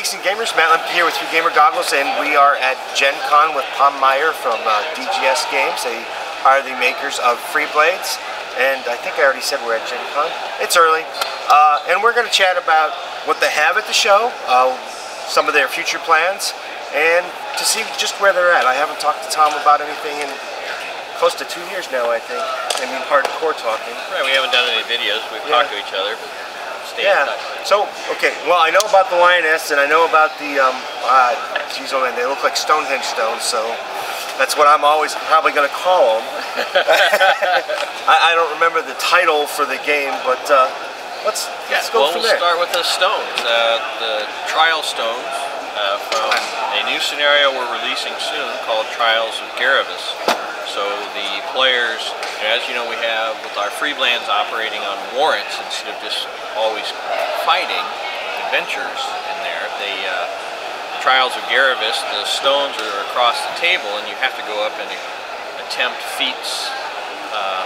Geeks and Gamers. Matt Lemke here with 3Gamer Goggles, and we are at Gen Con with Meiers from DGS Games. They are the makers of Free Blades, and I think I already said we're at Gen Con. It's early, and we're going to chat about what they have at the show, some of their future plans, and to see just where they're at. I haven't talked to Tom about anything in close to 2 years now, I think. I mean, hardcore talking. Right, we haven't done any videos. We've talked to each other, but stay in touch. So, okay, well, I know about the lioness, and I know about the, geez, oh man, they look like Stonehenge stones, so that's what I'm always probably going to call them. I don't remember the title for the game, but let's go from there. We'll start with the stones, the trial stones from a new scenario we're releasing soon called Trials of Garibus. So the players, as you know, we have with our free blades operating on warrants instead of just always fighting adventures in there. The Trials of Garibus, the stones are across the table, and you have to go up and attempt feats,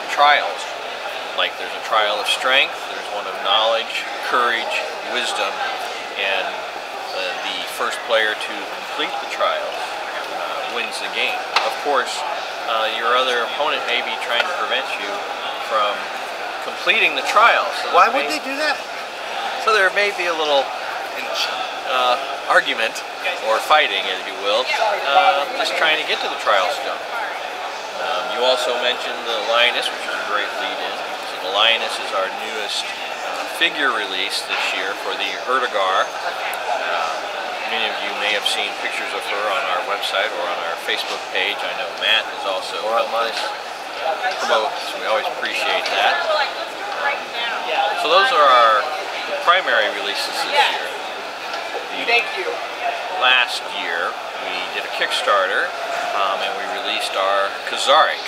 trials. Like there's a trial of strength, there's one of knowledge, courage, wisdom, and the first player to complete the trials wins the game. Of course, your other opponent may be trying to prevent you from completing the trial. So why would they do that? So there may be a little argument, or fighting, if you will, just trying to get to the trial stone. You also mentioned the lioness, which is a great lead-in. So the lioness is our newest figure release this year for the Ertigar. Many of you may have seen pictures of her on our website or on our Facebook page. I know Matt has also helped us promote, so we always appreciate that. So those are our primary releases this year. Last year we did a Kickstarter and we released our Khazaric.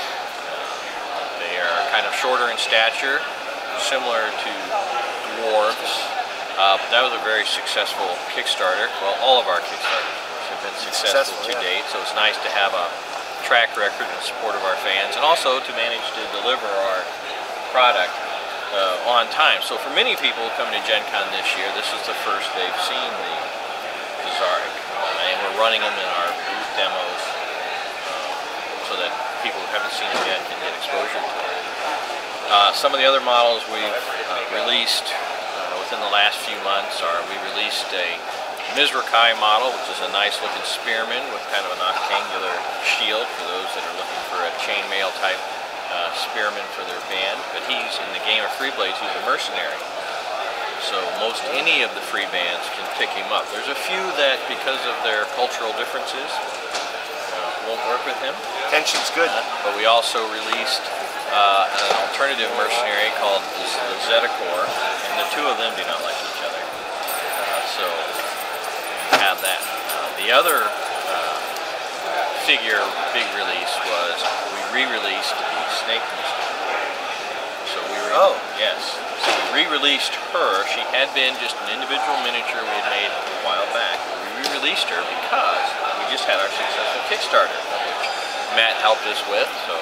They are kind of shorter in stature, similar to dwarves. But that was a very successful Kickstarter. Well, all of our Kickstarters have been successful to date, so it's nice to have a track record in support of our fans, and also to manage to deliver our product on time. So for many people coming to Gen Con this year, this is the first they've seen the Khazaric, and we're running them in our booth demos so that people who haven't seen them yet can get exposure to it. Some of the other models we've released within the last few months are, we released a Mizrakai model, which is a nice looking spearman with kind of an octangular shield for those that are looking for a chainmail type spearman for their band. But he's, in the game of Free Blades, he's a mercenary. So most any of the free bands can pick him up. There's a few that, because of their cultural differences, won't work with him. Tension's good. But we also released an alternative mercenary called the Zetakor, and the two of them do not like each other. So we have that. The other figure big release was we re-released the Snake Mystic. So we so we re-released her. She had been just an individual miniature we had made a while back. We re-released her because we just had our successful Kickstarter, which Matt helped us with, so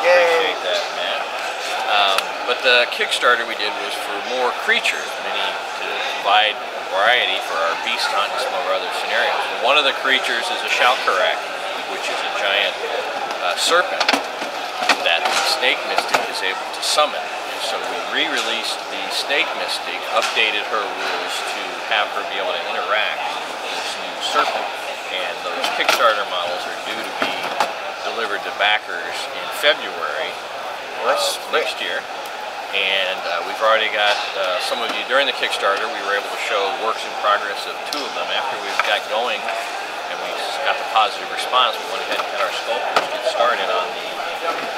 appreciate that, Matt. But the Kickstarter we did was for more creatures, to provide variety for our beast hunt and some of our other scenarios. And one of the creatures is a Shalkarak, which is a giant serpent that the Snake Mystic is able to summon. So we re-released the Snake Mystic, updated her rules to have her be able to interact with this new serpent. And those Kickstarter models are due to be delivered to backers in February next year. And we've already got some of you during the Kickstarter. We were able to show works in progress of 2 of them. After we got going and we got the positive response, we went ahead and had our sculptors get started on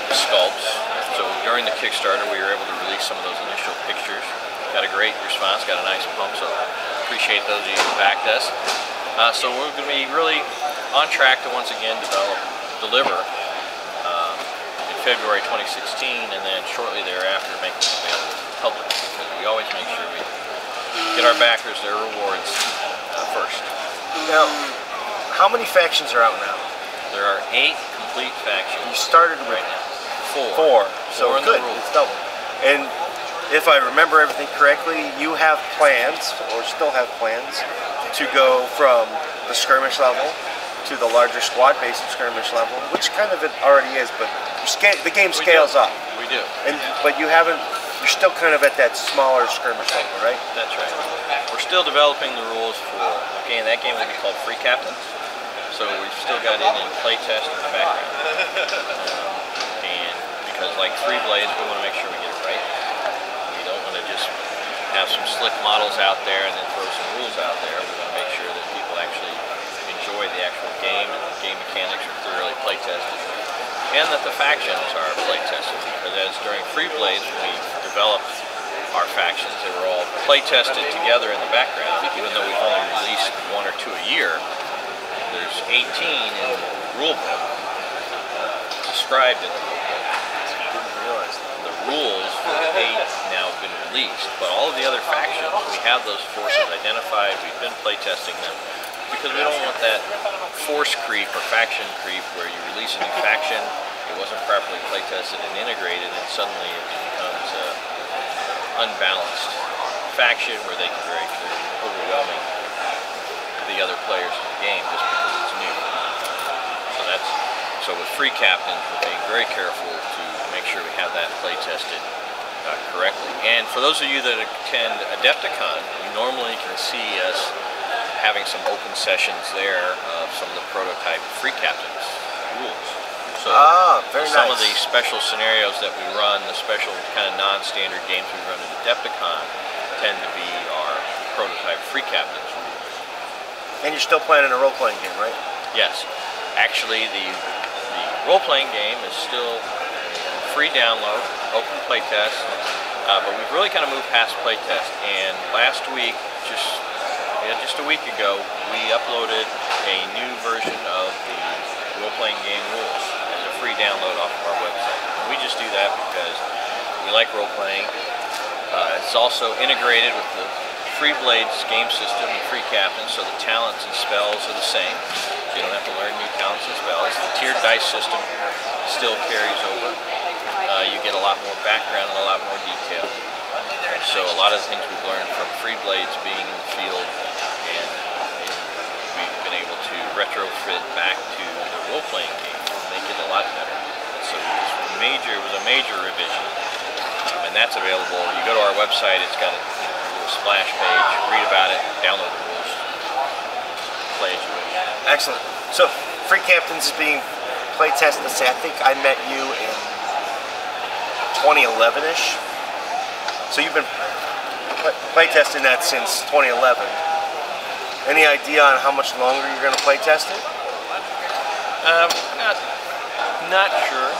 the sculpts. So during the Kickstarter, we were able to release some of those initial pictures. Got a great response, got a nice pump, so appreciate those of you who backed us. So we're going to be really on track to once again deliver in February 2016, and then shortly thereafter make them available to the public, because we always make sure we get our backers their rewards first. Now, how many factions are out now? There are 8 complete factions. You started with right now. 4. So good, it's double. And if I remember everything correctly, you have plans, or still have plans, to go from the skirmish level to the larger squad-based skirmish level, which kind of it already is, but the game scales up. We do. But you haven't. You're still kind of at that smaller skirmish level, right? That's right. We're still developing the rules for that game will be called Free Captains. So we've still got it in playtest in the background. And because like Free Blades, we want to make sure we get it right. We don't want to just have some slick models out there and then throw some rules out there. We want to make sure that people actually enjoy the actual game and the game mechanics are thoroughly playtested. And that the factions are playtested, because as during Free Blades, when we developed our factions, they were all playtested together in the background, even though we've only released 1 or 2 a year. There's 18 in the rulebook, described in the rulebook. Didn't realize that. The rules for the 8 now have been released, but all of the other factions, we have those forces identified, we've been playtesting them, because we don't want that force creep or faction creep where you release a new faction, it wasn't properly playtested and integrated, and suddenly it becomes an unbalanced faction where they can very clearly overwhelming the other players in the game just because it's new. So with Free Captains, we're being very careful to make sure we have that playtested correctly. And for those of you that attend Adepticon, you normally can see us having some open sessions there of some of the prototype Free Captains rules. So very some nice. of the special scenarios that we run, the special kind of non-standard games we run at Adepticon, tend to be our prototype Free Captains rules. And you're still planning a role-playing game, right? Yes. Actually, the role-playing game is still free download, open playtest, but we've really kind of moved past playtest. And last week, just a week ago, we uploaded a new version of the role-playing game rules as a free download off of our website. And we just do that because we like role-playing. It's also integrated with the Free Blades game system and Free Captains, so the talents and spells are the same. You don't have to learn new talents and spells. The tiered dice system still carries over. You get a lot more background and a lot more detail. So a lot of the things we've learned from Free Blades being in the field, and we've been able to retrofit back to the role-playing game and make it a lot better. So it was a major revision, and that's available. You go to our website, it's got a little splash page, read about it, download the rules, play as you wish. Excellent. So Free Captains is being playtested. I think I met you in 2011-ish. So you've been playtesting that since 2011. Any idea on how much longer you're going to playtest it? Not sure.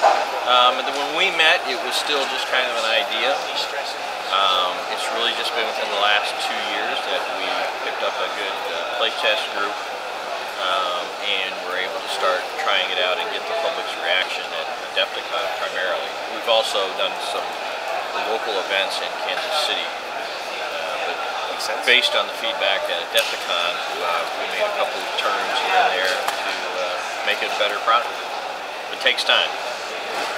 When we met, it was still just kind of an idea. It's really just been within the last 2 years that we picked up a good playtest group, and we're able to start trying it out and get the public's reaction at Adepticon primarily. We've also done some local events in Kansas City, but based on the feedback at Adepticon, we made a couple of turns here and there to make it a better product. It takes time.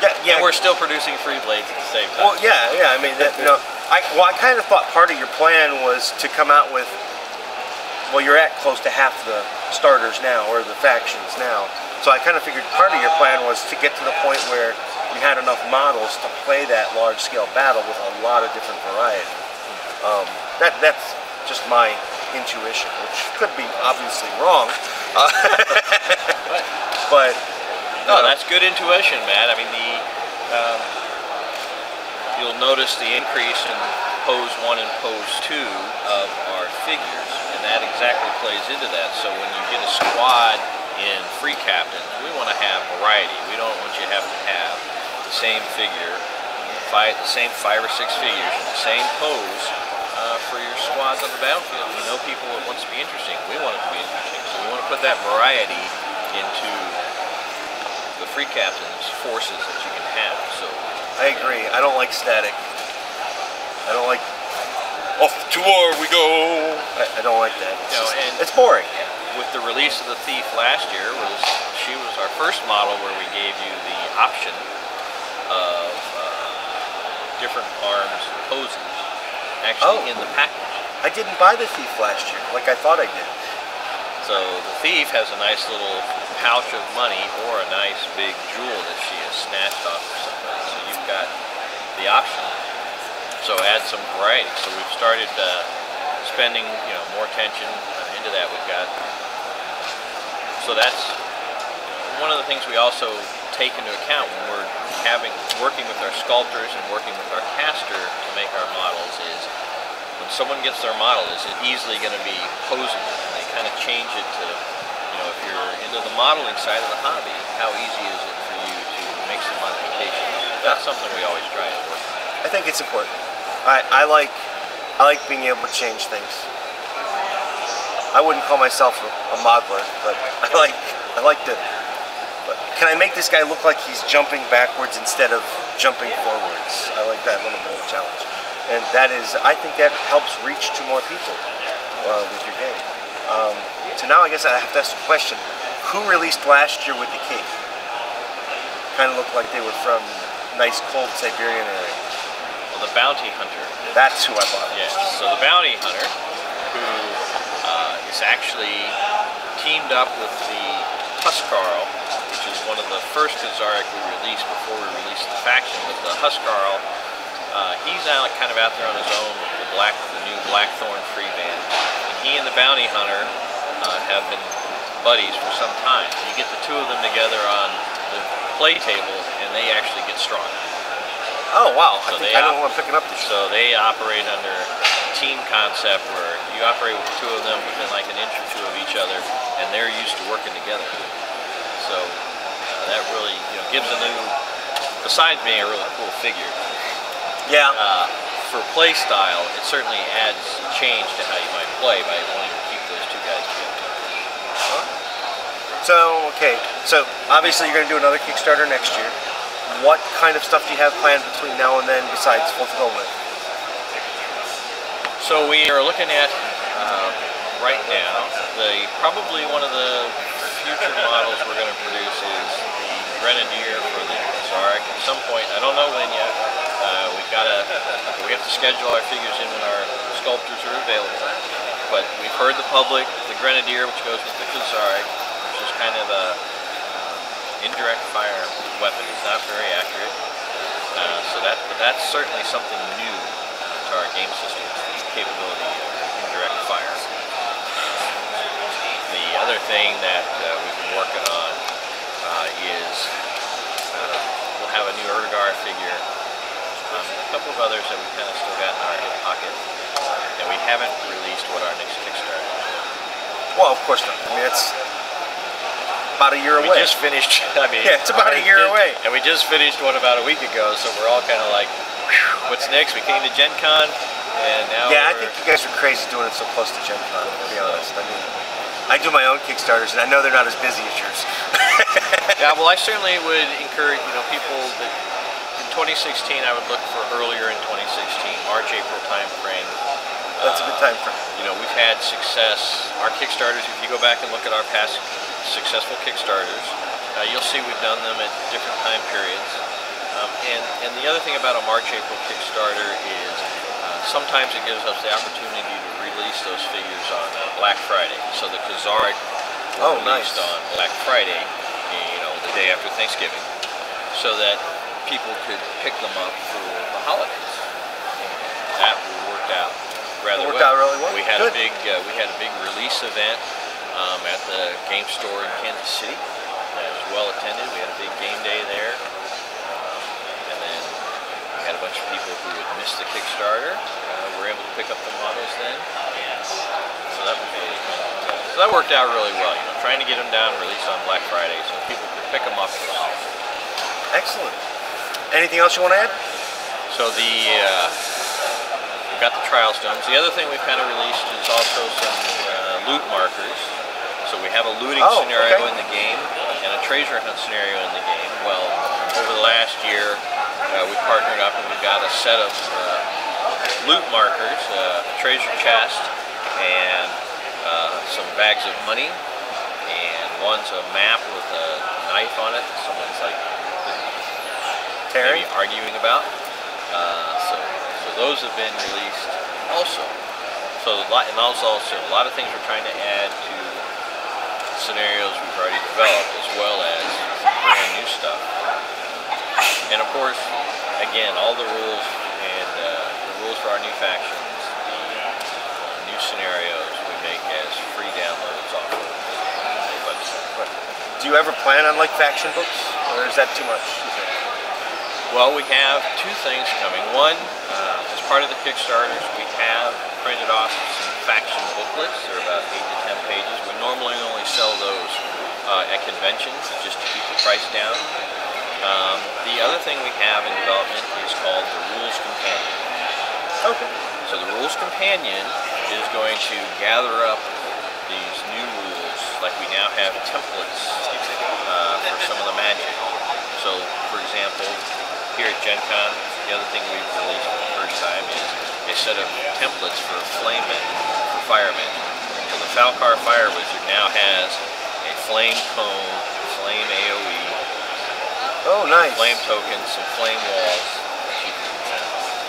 Yeah. And we're still producing Free Blades at the same time. Well, yeah. I mean, I kind of thought part of your plan was to come out with. Well, you're at close to half the starters now, or the factions now. So I kind of figured part of your plan was to get to the point where you had enough models to play that large-scale battle with a lot of different variety. That's just my intuition, which could be obviously wrong. But no, that's good intuition, Matt. I mean, you'll notice the increase in pose 1 and pose 2 of our figures, and that exactly plays into that. So when you get a squad in Free Captains, we want to have variety. We don't want you to have the same figure, the same 5 or 6 figures in the same pose for your squads on the battlefield. We know people it wants to be interesting. We want it to be interesting, so we want to put that variety into the Free Captains forces that you can have. So I agree. I don't like static. I don't like off to war we go. I don't like that. It's boring. With the release of the Thief last year, she was our first model where we gave you the option of different arms poses actually in the package. I didn't buy the Thief last year like I thought I did. So the thief has a nice little pouch of money or a nice big jewel that she has snatched off of somebody. So you've got the option. So add some variety. So we've started spending, more attention into that. We've got. So that's one of the things we also take into account when we're working with our sculptors and working with our caster to make our models is when someone gets their model, is it easily going to be posable? And they kind of change it to, if you're into the modeling side of the hobby, how easy is it for you to make some modifications? That's something we always try to work on. I think it's important. I like being able to change things. I wouldn't call myself a modeler, but I like to. But can I make this guy look like he's jumping backwards instead of jumping forwards? I like that little bit of a challenge, and I think that helps reach to more people with your game. So now I guess I have to ask a question: who released last year with the key? Kind of looked like they were from nice cold Siberian area. Well, the Bounty Hunter. That's who I bought. Yes. So the Bounty Hunter, who is actually teamed up with the Huskarl, which is one of the first Khazaric we released before we released the faction. With the Huskarl, he's out kind of out there on his own with the new Blackthorn free band. And he and the Bounty Hunter have been buddies for some time. You get the two of them together on the play table, and they actually get stronger. Oh wow! So I don't know what I'm picking up. So they operate under team concept where you operate with the two of them within like an inch or two of each other, and they're used to working together. So that really gives a new, besides being a really cool figure. Yeah. For play style, it certainly adds change to how you might play by wanting to keep those two guys together. So obviously you're going to do another Kickstarter next year. What kind of stuff do you have planned between now and then besides fulfillment? So we are looking at, right now, probably one of the future models we're going to produce is the Grenadier for the Khazaric. At some point, I don't know when yet, we have to schedule our figures in when our sculptors are available. But we've heard the public, the Grenadier, which goes with the Khazaric, which is kind of a indirect fire weapon. It's not very accurate. So that's certainly something new to our game system, the capability of indirect fire. The other thing that we've been working on is we'll have a new Erdogar figure, a couple of others that we kind of still got in our hip pocket, and we haven't released what our next Kickstarter is. Well, of course not. I mean, it's about a year away. We just finished, yeah, it's about a year away. And we just finished one about a week ago, so we're all kind of like, what's next? We came to Gen Con, and now I think you guys are crazy doing it so close to Gen Con, to be honest. I mean, I do my own Kickstarters, and I know they're not as busy as yours. Yeah, well, I certainly would encourage, people that in 2016, I would look for earlier in 2016, March, April time frame. That's a good time frame. We've had success. Our Kickstarters, if you go back and look at our past successful Kickstarters, you'll see we've done them at different time periods. And the other thing about a March, April Kickstarter is sometimes it gives us the opportunity to release those figures on Black Friday. So the Khazaric released on Black Friday, the day after Thanksgiving, so that people could pick them up for the holidays. That worked out rather well. It worked out really well. We had a big release event at the game store in Kansas City. That was well attended. We had a big game day there, and then we had a bunch of people who had missed the Kickstarter. Were able to pick up the models then. So that was really fun. So that worked out really well. Trying to get them down, release on Black Friday, so people could pick them up for the holidays. Excellent. Anything else you want to add? So we've got the trial stones. The other thing we've kind of released is also some loot markers. So we have a looting scenario in the game and a treasure hunt scenario in the game. Well, over the last year, we partnered up and we've got a set of loot markers, a treasure chest, and some bags of money. And one's a map with a knife on it. Someone's like maybe arguing about. So those have been released also. So and also a lot of things we're trying to add to scenarios we've already developed, as well as brand new stuff. And of course, again, all the rules and the rules for our new factions, the new scenarios we make as free downloads off of the website. Do you ever plan on like faction books, or is that too much, you think? Well, we have two things coming. One, as part of the Kickstarters, we have printed off some faction booklets. They're about 8 to 10 pages. We normally only sell those at conventions just to keep the price down. The other thing we have in development is called the Rules Companion. Okay. So the Rules Companion is going to gather up these new rules, like we now have templates for some of the magic. So, for example, here at Gen Con, the other thing we've released for the first time is a set of templates for flamemen, for firemen. So the Falcar Fire Wizard now has a flame cone, flame AoE, oh, nice. flame tokens, some flame walls that you can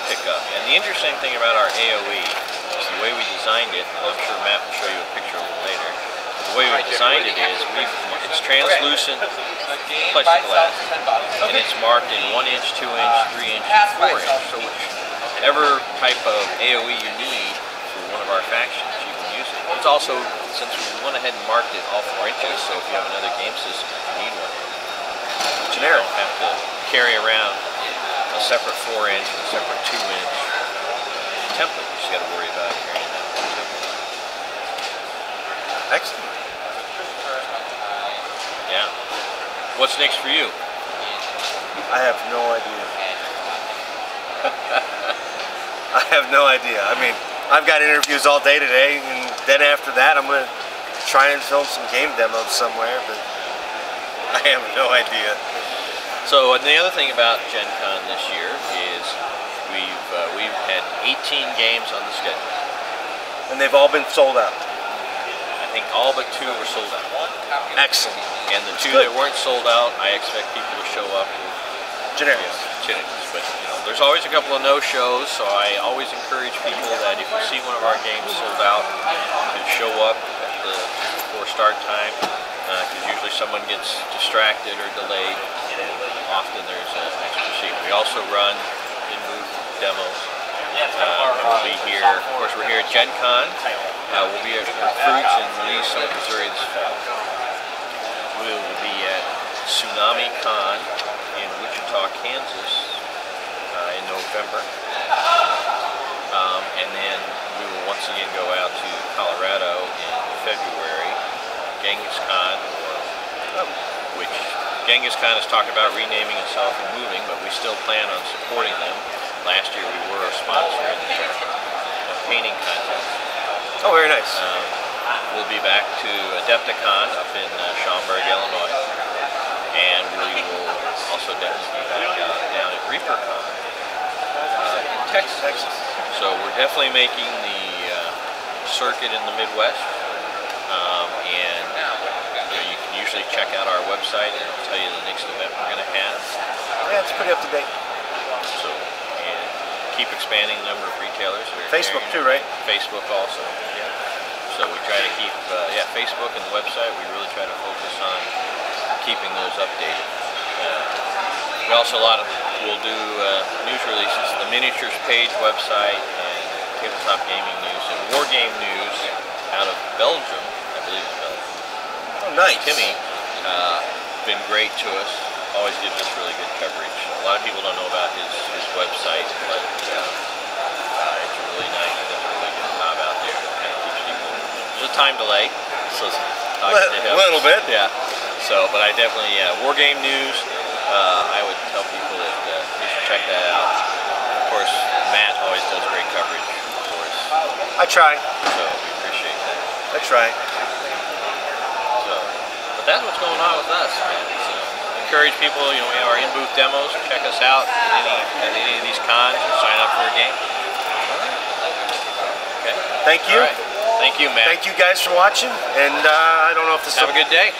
pick up. And the interesting thing about our AoE is the way we designed it, and I'm sure Matt will show you a picture a little later. The way we designed it is it's translucent plexiglass, and it's marked in 1 inch, 2 inch, 3 inch, and 4 inch. So whatever type of AoE you need for one of our factions, you can use it. It's also, since we went ahead and marked it all 4 inches, so if you have another game system, you need one. Generic. You don't have to carry around a separate 4 inch and a separate 2 inch template. You just got to worry about carrying that one template. Excellent. Yeah. What's next for you? I have no idea. I have no idea. I mean, I've got interviews all day today, and then after that I'm going to try and film some game demos somewhere, but I have no idea. So, and the other thing about Gen Con this year is we've had 18 games on the schedule. And they've all been sold out. I think all but 2 were sold out. Excellent. And the 2 that weren't sold out, I expect people to show up with Generics. Generics. But there's always a couple of no-shows, so I always encourage people that if you see one of our games sold out, to show up before start time, because usually someone gets distracted or delayed, and often there's an extra seat. We also run in-booth demos. We'll be here, of course we're here at Gen Con. We'll be at Fruits in Lee Summit, Missouri this fall. We will be at Tsunami Con in Wichita, Kansas in November. And then we will once again go out to Colorado in February, Genghis Con, which Genghis Con is talking about renaming itself and moving, but we still plan on supporting them. Last year we were a sponsor in the painting contest. Oh, very nice. We'll be back to Adepticon up in Schaumburg, Illinois, and we will also definitely be back down at ReaperCon in Texas. So we're definitely making the circuit in the Midwest, and you can usually check out our website and it'll tell you the next event we're going to have. Yeah, it's pretty up to date. So, and keep expanding the number of retailers. Facebook too, right? Facebook also. Yeah. So we try to keep, Facebook and the website, we really try to focus on keeping those updated. We also we'll do news releases, the miniatures page website, and tabletop gaming news, and war game news out of Belgium, I believe it's Belgium. Oh, nice. Timmy, been great to us, always gives us really good coverage. A lot of people don't know about his website, but it's really nice. He does a really good job out there. Kind of keeps people. There's a time delay, so talking to him. A little bit. Yeah. So, but I definitely, war game news. I would tell people that you should check that out. Of course, Matt always does great coverage for us. I try. So we appreciate that. I try. So, but that's what's going on with us, man. So, encourage people, we have our in-booth demos. Check us out at any of these cons or sign up for a game. Okay. Thank you. All right. Thank you, Matt. Thank you guys for watching. And I don't know if this Have a good day.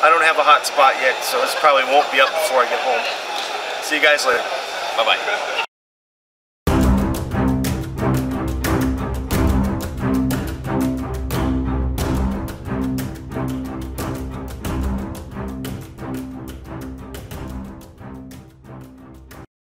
I don't have a hot spot yet, so this probably won't be up before I get home. See you guys later. Bye-bye.